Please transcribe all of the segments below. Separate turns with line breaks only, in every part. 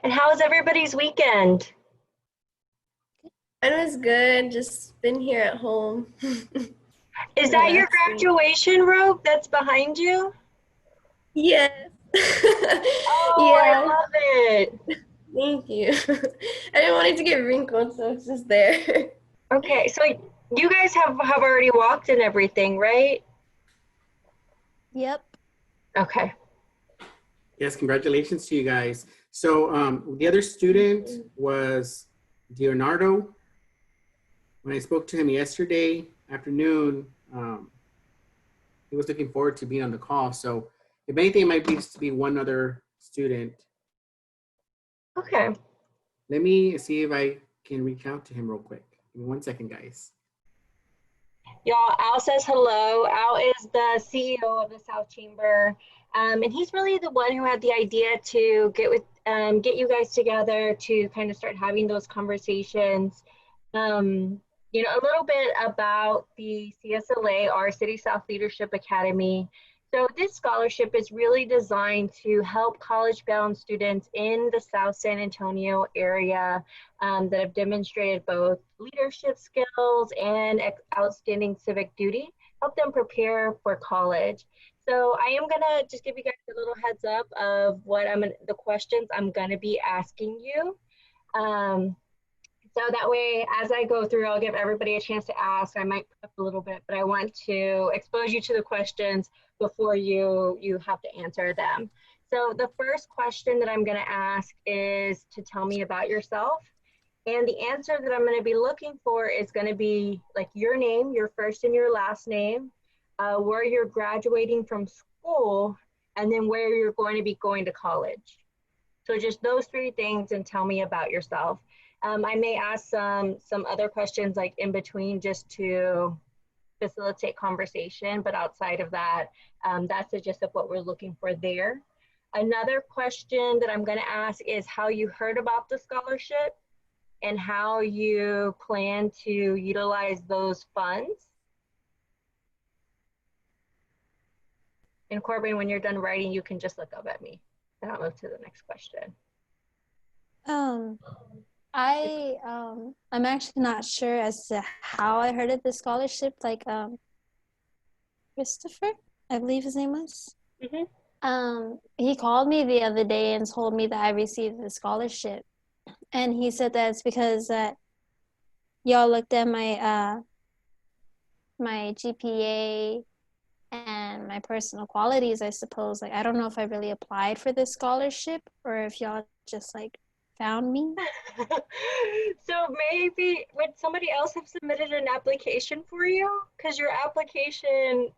And how was everybody's weekend?
It was good. Just been here at home,
Is that your
relaxing.
graduation robe that's behind you?
Yes.
Oh, I
Yeah,
love it.
thank you. I didn't want it to get wrinkled, so it's just there.
Okay, so you guys have already walked and everything, right?
Yep.
Okay.
Yes, congratulations to you guys. So the other
Thank
student
you.
was Leonardo. When I spoke to him yesterday afternoon, he was looking forward to being on the call. So if anything, it might be one other student.
Okay.
Let me see if I can reach out to him real quick. Give me 1 second, guys.
Y'all, Al says hello. Al is the CEO of the South Chamber, and he's really the one who had the idea to get you guys together to kind of start having those conversations. A little bit about the CSLA, our City South Leadership Academy. So this scholarship is really designed to help college-bound students in the South San Antonio area that have demonstrated both leadership skills and outstanding civic duty, help them prepare for college. So I am gonna just give you guys a little heads up of the questions I'm gonna be asking you. Um, so that way, as I go through, I'll give everybody a chance to ask. I might prep a little bit, but I want to expose you to the questions before you have to answer them. So the first question that I'm going to ask is to tell me about yourself. And the answer that I'm going to be looking for is going to be like your name, your first and your last name, where you're graduating from school, and then where you're going to be going to college. So just those three things and tell me about yourself. I may ask some other questions like in between just to facilitate conversation, but outside of that, that's the gist of what we're looking for there. Another question that I'm going to ask is how you heard about the scholarship and how you plan to utilize those funds. And Corbin, when you're done writing, you can just look up at me and I'll move to the next question.
Um, I'm actually not sure as to how I heard of the scholarship. Christopher, I believe his name was.
Mhm.
He called me the other day and told me that I received the scholarship, and he said that it's because that y'all looked at my GPA and my personal qualities, I suppose. Like, I don't know if I really applied for this scholarship or if y'all just like found me.
So maybe would somebody else have submitted an application for you? Because your application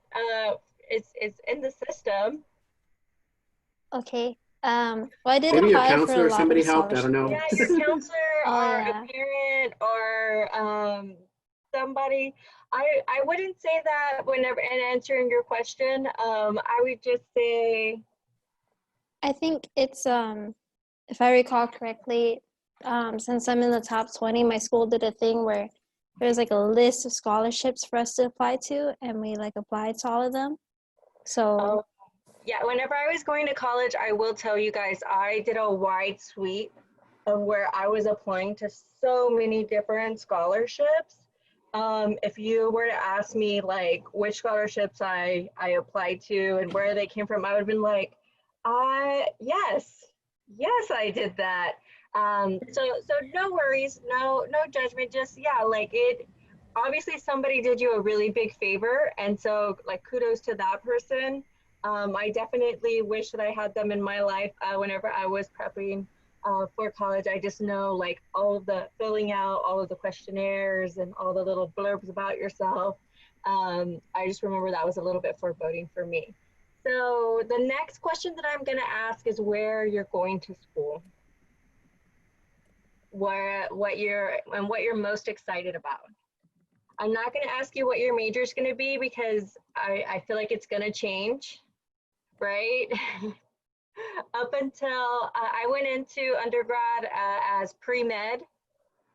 is in the system.
Okay. Well, I did
Maybe your
apply for a
counselor or
lot of
somebody helped. I don't
scholarships.
know.
Yeah, your counselor
Oh
or a
yeah.
parent or somebody. I wouldn't say that whenever in answering your question. I would just say
I think it's if I recall correctly, since I'm in the top 20, my school did a thing where there was like a list of scholarships for us to apply to, and we like applied to all of them. So,
oh yeah. Whenever I was going to college, I will tell you guys, I did a wide sweep of where I was applying to so many different scholarships. If you were to ask me like which scholarships I applied to and where they came from, I would have been like, yes, yes, I did that. So no worries, no judgment, just yeah, like it. Obviously, somebody did you a really big favor, and so like kudos to that person. I definitely wish that I had them in my life whenever I was prepping for college. I just know like all of the filling out all of the questionnaires and all the little blurbs about yourself. I just remember that was a little bit foreboding for me. So the next question that I'm going to ask is where you're going to school, what you're most excited about. I'm not going to ask you what your major is going to be because I feel like it's going to change, right? Up until I went into undergrad as pre-med.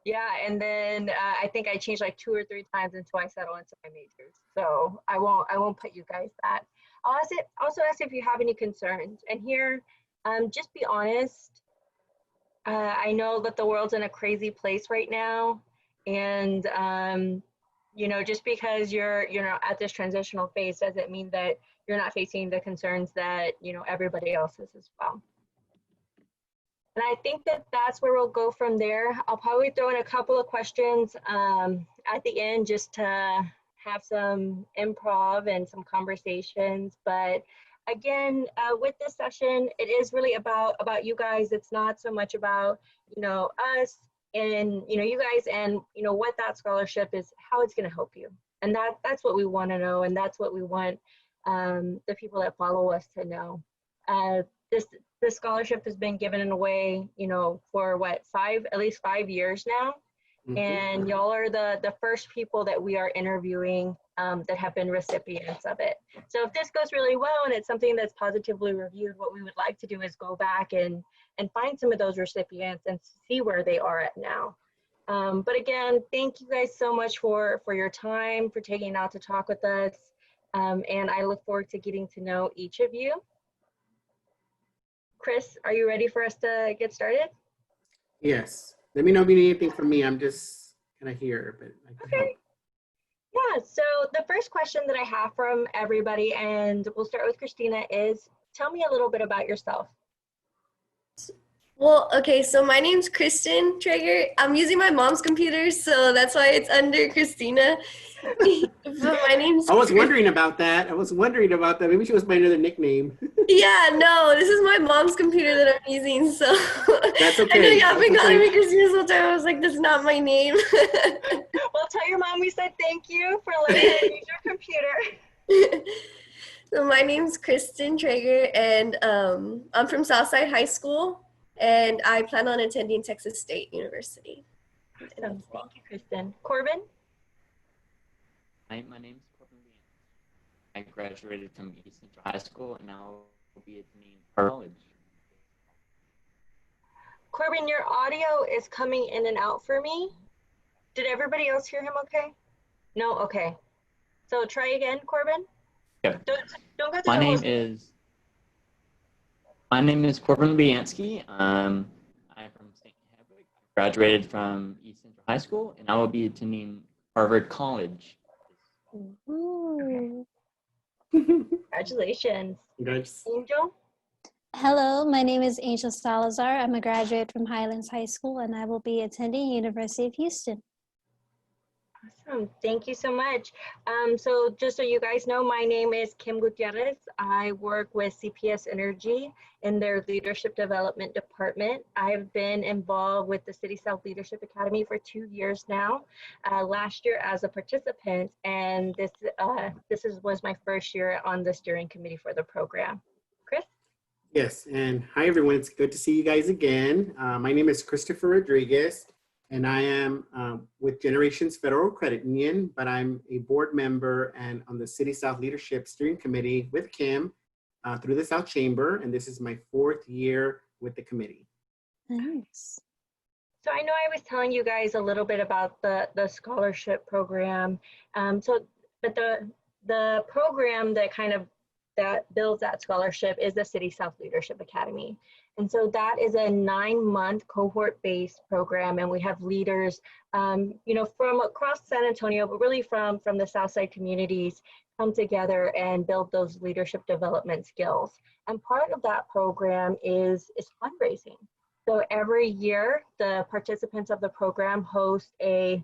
Yeah, and then I think I changed like two or three times until I settled into my majors. So I won't put you guys that. Also ask if you have any concerns. And here, just be honest. I know that the world's in a crazy place right now, and you know, just because you're at this transitional phase doesn't mean that you're not facing the concerns that everybody else is as well. And I think that that's where we'll go from there. I'll probably throw in a couple of questions at the end just to have some improv and some conversations. But again, with this session, it is really about you guys. It's not so much about us and you guys and what that scholarship is, how it's going to help you, and that's what we want to know, and that's what we want the people that follow us to know. This scholarship has been given away, for what, at least 5 years now.
Mhm.
And y'all are the first people that we are interviewing that have been recipients of it. So if this goes really well and it's something that's positively reviewed, what we would like to do is go back and find some of those recipients and see where they are at now. But again, thank you guys so much for your time, for taking out to talk with us. And I look forward to getting to know each of you. Chris, are you ready for us to get started?
Yes. Let me know if you need anything from me. I'm just kind of here, but I can help.
Okay. Yeah, so the first question that I have from everybody, and we'll start with Christina, is tell me a little bit about yourself.
Well, okay, so my name's Kristen Traeger. I'm using my mom's computer, so that's why it's under Christina. But my name's
I was wondering about that. Maybe she was my another nickname.
Yeah, no, this is my mom's computer that I'm using, so
That's
I know
okay.
y'all been calling me Christina this whole time. I was like, that's not my name.
Well, tell your mom we said thank you for letting her use your computer.
So my name's Kristen Traeger, and I'm from Southside High School, and I plan on attending Texas State University.
Awesome. Thank you, Kristen. Corbin?
Hi, my name is Corbin Leanne. I graduated from East Central High School, and now will be attending college.
Corbin, your audio is coming in and out for me. Did everybody else hear him okay? No? Okay. So try again, Corbin.
Yeah.
Don't go through
My
the whole
name is Corbin Bianski. I'm from St. Hedwig. I graduated from East Central High School, and I will be attending Harvard College.
Ooh.
Congratulations.
Congrats.
Angel?
Hello, my name is Angel Salazar. I'm a graduate from Highlands High School, and I will be attending University of Houston.
Awesome. Thank you so much. So just so you guys know, my name is Kim Gutierrez. I work with CPS Energy in their Leadership Development Department. I've been involved with the City South Leadership Academy for 2 years now. Last year as a participant, and this was my first year on the steering committee for the program. Chris?
Yes, and hi everyone. It's good to see you guys again. My name is Christopher Rodriguez, and I am with Generations Federal Credit Union, but I'm a board member and on the City South Leadership Steering Committee with Kim through the South Chamber, and this is my 4th year with the committee.
Nice.
So I know I was telling you guys a little bit about the scholarship program. But the program that builds that scholarship is the City South Leadership Academy. And so that is a 9-month cohort-based program, and we have leaders, from across San Antonio, but really from the Southside communities come together and build those leadership development skills. And part of that program is fundraising. So every year, the participants of the program host a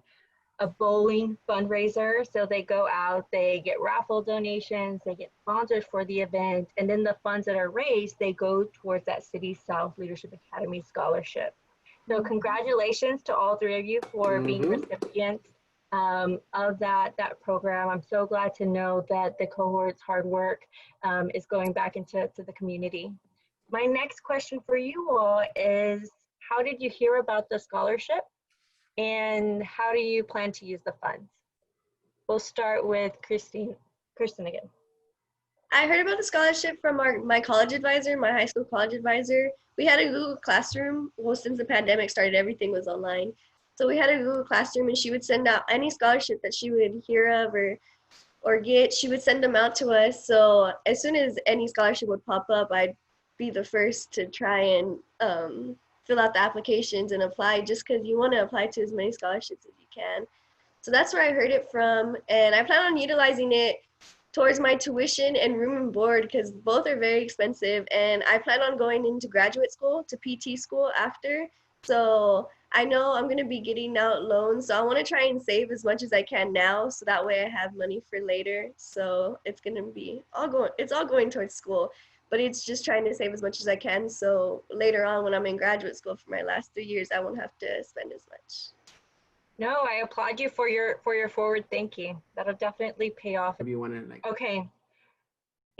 bowling fundraiser. So they go out, they get raffle donations, they get sponsors for the event, and then the funds that are raised, they go towards that City South Leadership Academy scholarship. So congratulations to all 3 of you for being recipients of that program. I'm so glad to know that the cohort's hard work is going back into the community. My next question for you all is, how did you hear about the scholarship? And how do you plan to use the funds? We'll start with Kristen again.
I heard about the scholarship from my college advisor, my high school college advisor. We had a Google Classroom. Well, since the pandemic started, everything was online. So we had a Google Classroom, and she would send out any scholarship that she would hear of or get. She would send them out to us. So as soon as any scholarship would pop up, I'd be the first to try and fill out the applications and apply, just because you want to apply to as many scholarships as you can. So that's where I heard it from, and I plan on utilizing it towards my tuition and room and board, because both are very expensive, and I plan on going into graduate school to PT school after. So I know I'm going to be getting out loans, so I want to try and save as much as I can now, so that way I have money for later. So it's going to be it's all going towards school, but it's just trying to save as much as I can, so later on when I'm in graduate school for my last 3 years, I won't have to spend as much.
No, I applaud you for your forward thinking. That'll definitely pay off.
If you want to like.
Okay.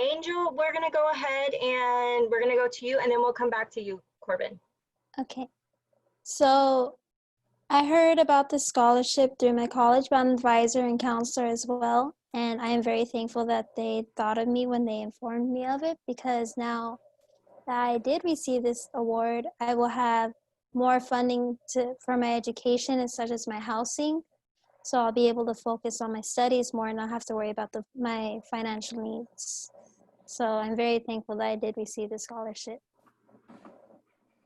Angel, we're gonna go ahead and we're gonna go to you, and then we'll come back to you, Corbin.
Okay. So I heard about the scholarship through my college bound advisor and counselor as well. And I am very thankful that they thought of me when they informed me of it, because now that I did receive this award, I will have more funding for my education and such as my housing. So I'll be able to focus on my studies more and not have to worry about my financial needs. So I'm very thankful that I did receive the scholarship.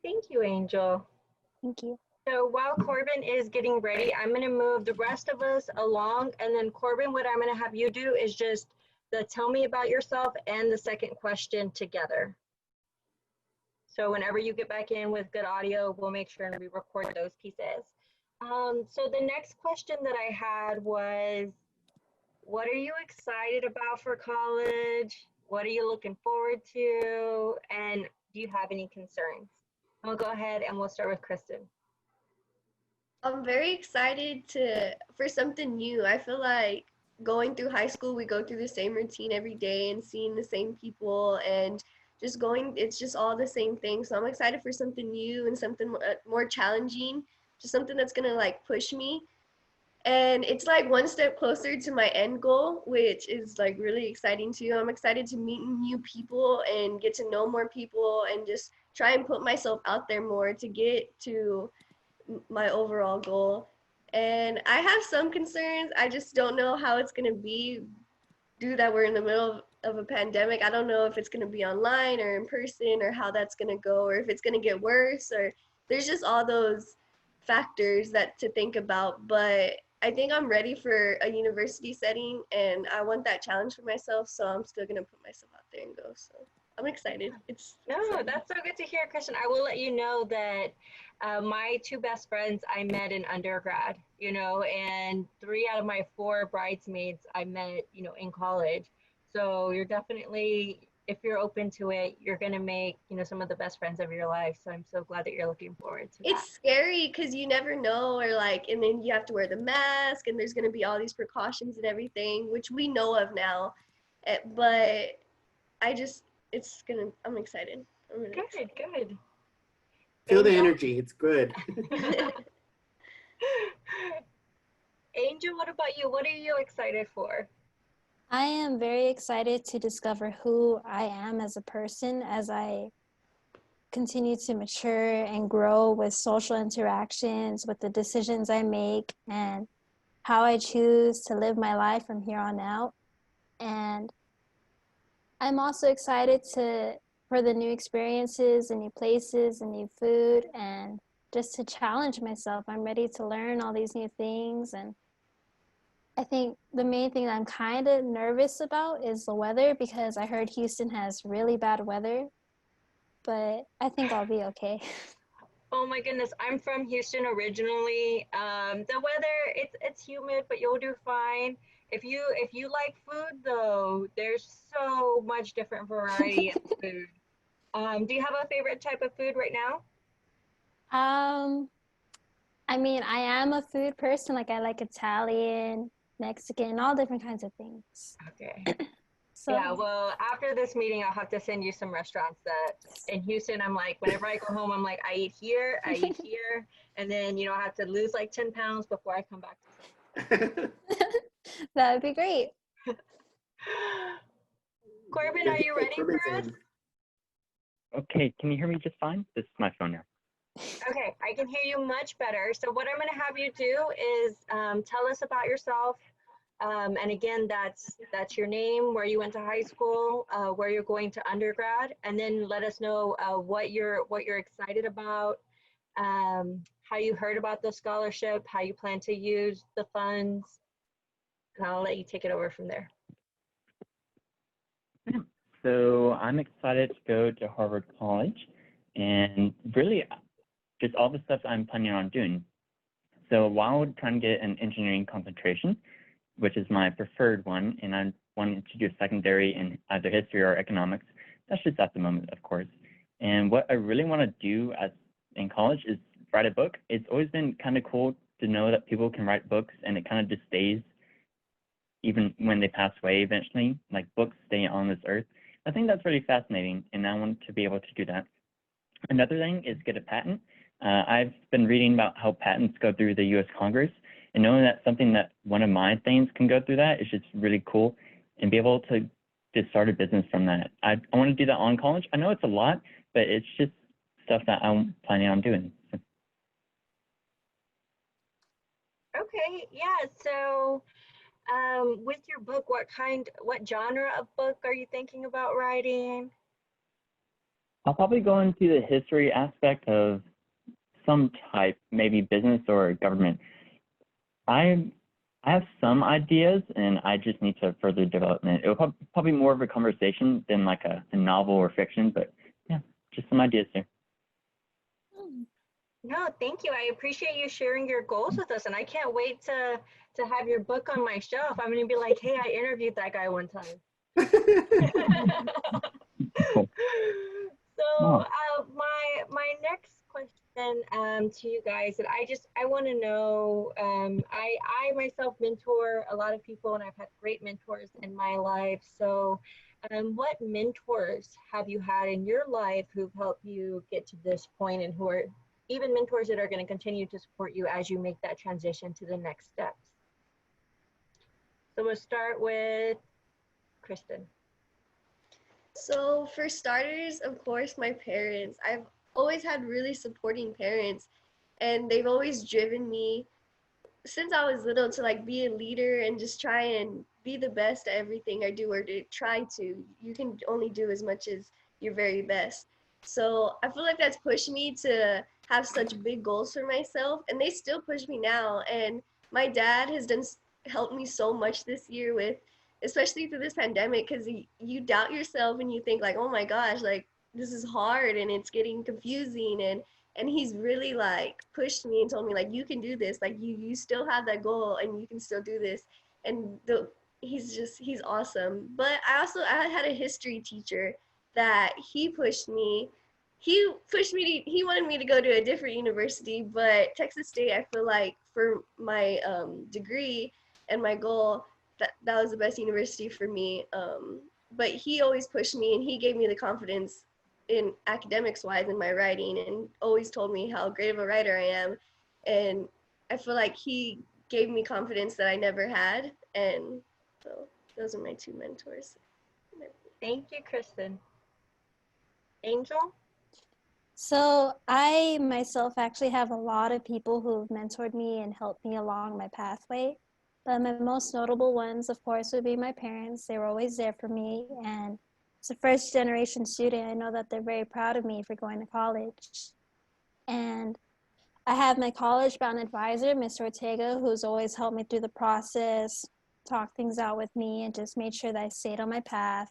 Thank you, Angel.
Thank you.
So while Corbin is getting ready, I'm going to move the rest of us along. And then Corbin, what I'm going to have you do is just the tell me about yourself and the second question together. So whenever you get back in with good audio, we'll make sure and we record those pieces. So the next question that I had was, what are you excited about for college? What are you looking forward to? And do you have any concerns? I'll go ahead and we'll start with Kristen.
I'm very excited for something new. I feel like going through high school, we go through the same routine every day and seeing the same people and it's just all the same thing. So I'm excited for something new and something more challenging, just something that's gonna like push me. And it's like one step closer to my end goal, which is like really exciting too. I'm excited to meet new people and get to know more people and just try and put myself out there more to get to my overall goal. And I have some concerns. I just don't know how it's going to be due that we're in the middle of a pandemic. I don't know if it's going to be online or in person or how that's going to go, or if it's going to get worse, or there's just all those factors that to think about. But I think I'm ready for a university setting, and I want that challenge for myself, so I'm still going to put myself out there and go. So I'm excited.
That's so good to hear, Christian. I will let you know that my two best friends I met in undergrad, and 3 out of my 4 bridesmaids I met, in college. So you're definitely, if you're open to it, you're going to make, some of the best friends of your life. So I'm so glad that you're looking forward to that.
It's scary because you never know, and then you have to wear the mask, and there's going to be all these precautions and everything, which we know of now. But I'm excited. I'm really excited.
Good.
Feel the energy. It's good.
Angel, what about you? What are you excited for?
I am very excited to discover who I am as a person as I continue to mature and grow with social interactions, with the decisions I make, and how I choose to live my life from here on out. And I'm also excited for the new experiences and new places and new food, and just to challenge myself. I'm ready to learn all these new things. And I think the main thing that I'm kind of nervous about is the weather, because I heard Houston has really bad weather, but I think I'll be okay.
Oh my goodness, I'm from Houston originally. The weather, it's humid, but you'll do fine. If you like food though, there's so much different variety of food. Do you have a favorite type of food right now?
I mean, I am a food person. Like, I like Italian, Mexican, all different kinds of things.
Okay.
So
yeah, well, after this meeting, I'll have to send you some restaurants that in Houston, I'm like, whenever I go home, I'm like, I eat here, and then, I have to lose like 10 pounds before I come back to
that would be great.
Corbin, are you ready for us?
Okay, can you hear me just fine? This is my phone now.
Okay, I can hear you much better. So what I'm going to have you do is tell us about yourself. And again, that's your name, where you went to high school, where you're going to undergrad, and then let us know what you're excited about, how you heard about the scholarship, how you plan to use the funds, and I'll let you take it over from there.
So I'm excited to go to Harvard College and really just all the stuff I'm planning on doing. So while trying to get an engineering concentration, which is my preferred one, and I'm wanting to do a secondary in either history or economics, that's just at the moment, of course. And what I really want to do in college is write a book. It's always been kind of cool to know that people can write books and it kind of just stays even when they pass away eventually, like books stay on this earth. I think that's really fascinating, and I want to be able to do that. Another thing is get a patent. I've been reading about how patents go through the U.S. Congress, and knowing that something that one of my things can go through that is just really cool, and be able to just start a business from that. I want to do that on college. I know it's a lot, but it's just stuff that I'm planning on doing. So.
Okay, yeah, so with your book, what genre of book are you thinking about writing?
I'll probably go into the history aspect of some type, maybe business or government. I have some ideas, and I just need to further development. It'll probably more of a conversation than like a novel or fiction, but yeah, just some ideas there.
No, thank you. I appreciate you sharing your goals with us, and I can't wait to have your book on my shelf. I'm going to be like, hey, I interviewed that guy one time.
Cool.
So my next question to you guys, and I want to know, I myself mentor a lot of people, and I've had great mentors in my life. So what mentors have you had in your life who've helped you get to this point, and who are even mentors that are going to continue to support you as you make that transition to the next steps? So we'll start with Kristen.
So for starters, of course, my parents. I've always had really supporting parents, and they've always driven me since I was little to like be a leader and just try and be the best at everything I do, or to try to. You can only do as much as your very best. So I feel like that's pushed me to have such big goals for myself, and they still push me now. And my dad has helped me so much this year with, especially through this pandemic, because you doubt yourself and you think like, oh my gosh, like this is hard and it's getting confusing, and he's really like pushed me and told me like, you can do this, like you still have that goal and you can still do this. And he's awesome. But I had a history teacher that he wanted me to go to a different university, but Texas State, I feel like for my degree and my goal, that was the best university for me. But he always pushed me, and he gave me the confidence in academics wise in my writing, and always told me how great of a writer I am. And I feel like he gave me confidence that I never had. And so those are my two mentors.
Thank you, Kristen. Angel?
So I myself actually have a lot of people who've mentored me and helped me along my pathway. But my most notable ones, of course, would be my parents. They were always there for me. And as a first generation student, I know that they're very proud of me for going to college. And I have my college-bound advisor, Miss Ortega, who's always helped me through the process, talked things out with me, and just made sure that I stayed on my path.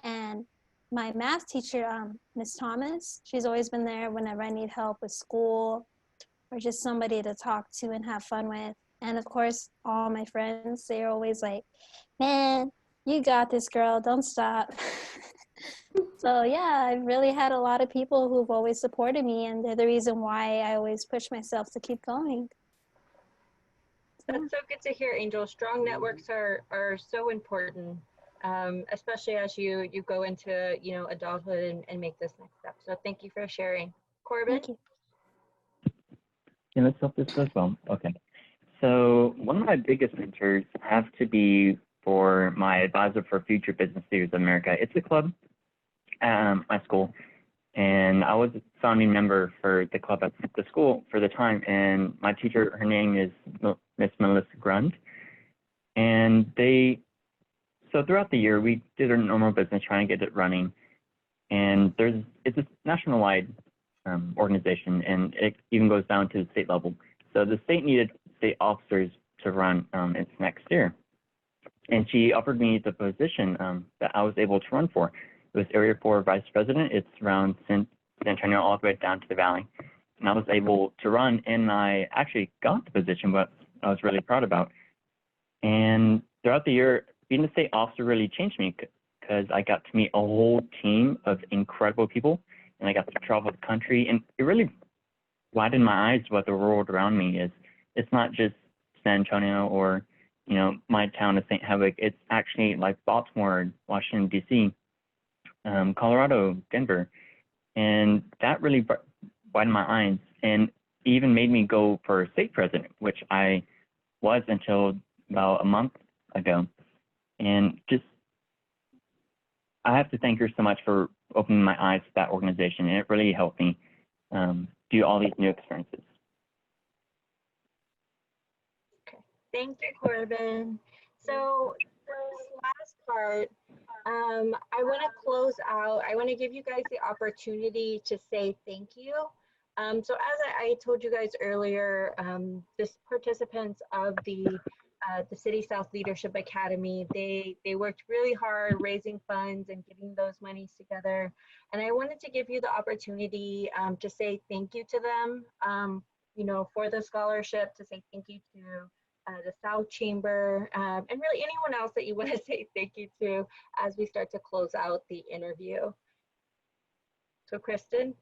And my math teacher, Miss Thomas, she's always been there whenever I need help with school or just somebody to talk to and have fun with. And of course, all my friends, they're always like, man, you got this, girl, don't stop. So yeah, I've really had a lot of people who've always supported me, and they're the reason why I always push myself to keep going.
That's so good to hear, Angel. Strong networks are so important, especially as you go into adulthood and make this next step. So thank you for sharing. Corbin?
Thank you.
Yeah, let's hope this goes well. Okay. So one of my biggest mentors has to be for my advisor for Future Business Leaders of America. It's a club at my school, and I was a founding member for the club at the school for the time. And my teacher, her name is Miss Melissa Grund. And so throughout the year, we did our normal business trying to get it running. And it's a national-wide organization, and it even goes down to the state level. So the state needed state officers to run its next year. And she offered me the position that I was able to run for. It was Area 4 Vice President. It's around San Antonio all the way down to the Valley. And I was able to run, and I actually got the position, but I was really proud about. And throughout the year, being a state officer really changed me because I got to meet a whole team of incredible people, and I got to travel the country, and it really widened my eyes what the world around me is. It's not just San Antonio or, you know, my town of St. Havoc. It's actually like Baltimore, Washington, D.C., Colorado, Denver. And that really widened my eyes and even made me go for state president, which I was until about a month ago. And just, I have to thank her so much for opening my eyes to that organization. And it really helped me do all these new experiences.
Thank you, Corbin. So for this last part, I want to close out. I want to give you guys the opportunity to say thank you. So as I told you guys earlier, the participants of the City South Leadership Academy, they worked really hard raising funds and getting those monies together. And I wanted to give you the opportunity to say thank you to them, you know, for the scholarship, to say thank you to the South Chamber, and really anyone else that you want to say thank you to as we start to close out the interview. So Kristen.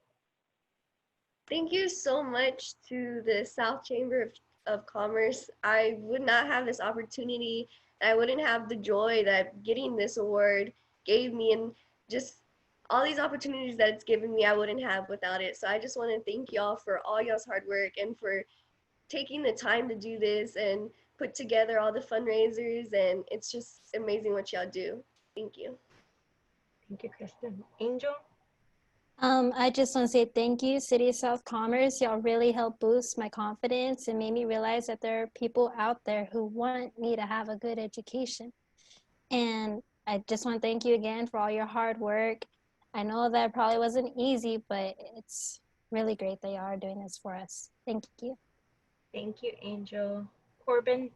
Thank you so much to the South Chamber of Commerce. I would not have this opportunity. I wouldn't have the joy that getting this award gave me, and just all these opportunities that it's given me, I wouldn't have without it. So I just want to thank y'all for all y'all's hard work and for taking the time to do this and put together all the fundraisers, and it's just amazing what y'all do. Thank you.
Thank you, Kristen. Angel?
I just want to say thank you, City of South Commerce. Y'all really helped boost my confidence and made me realize that there are people out there who want me to have a good education. And I just want to thank you again for all your hard work. I know that probably wasn't easy, but it's really great that y'all are doing this for us. Thank you.
Thank you, Angel. Corbin?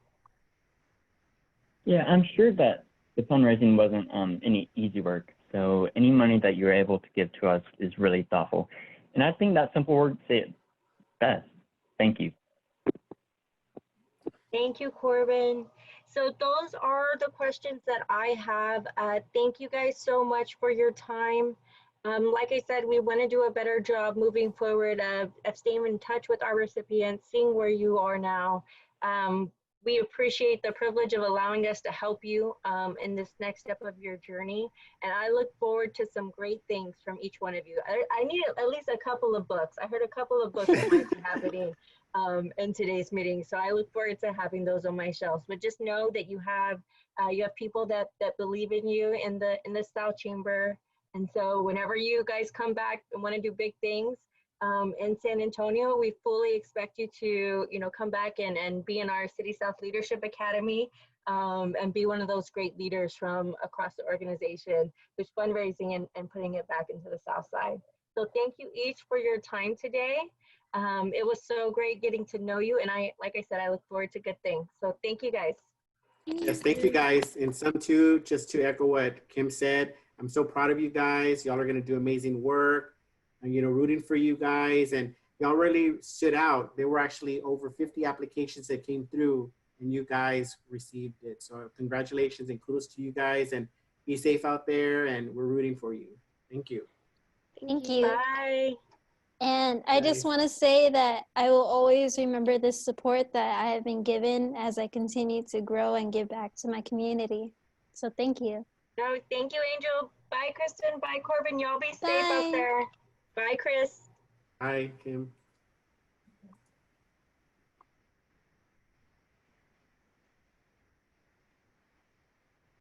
Yeah, I'm sure that the fundraising wasn't any easy work. So any money that you're able to give to us is really thoughtful. And I think that simple word say it best. Thank you.
Thank you, Corbin. So those are the questions that I have. Thank you guys so much for your time. Like I said, we want to do a better job moving forward of staying in touch with our recipients, seeing where you are now. We appreciate the privilege of allowing us to help you in this next step of your journey. And I look forward to some great things from each one of you. I need at least a couple of books. I heard a couple of books might be happening in today's meeting. So I look forward to having those on my shelves. But just know that you have people that believe in you in the South Chamber. And so whenever you guys come back and want to do big things, in San Antonio, we fully expect you to, you know, come back and be in our City South Leadership Academy and be one of those great leaders from across the organization who's fundraising and putting it back into the South Side. So thank you each for your time today. It was so great getting to know you, and like I said, I look forward to good things. So thank you guys.
Yes, thank you guys. And some too, just to echo what Kim said, I'm so proud of you guys. Y'all are gonna do amazing work. And, you know, rooting for you guys, and y'all really stood out. There were actually over 50 applications that came through, and you guys received it. So congratulations and kudos to you guys, and be safe out there, and we're rooting for you. Thank you.
Thank you.
Bye.
And I just want to say that I will always remember this support that I have been given as I continue to grow and give back to my community. So thank you.
No, thank you, Angel. Bye, Kristen. Bye, Corbin. Y'all be safe
Bye.
out there. Bye, Chris.
Hi, Kim.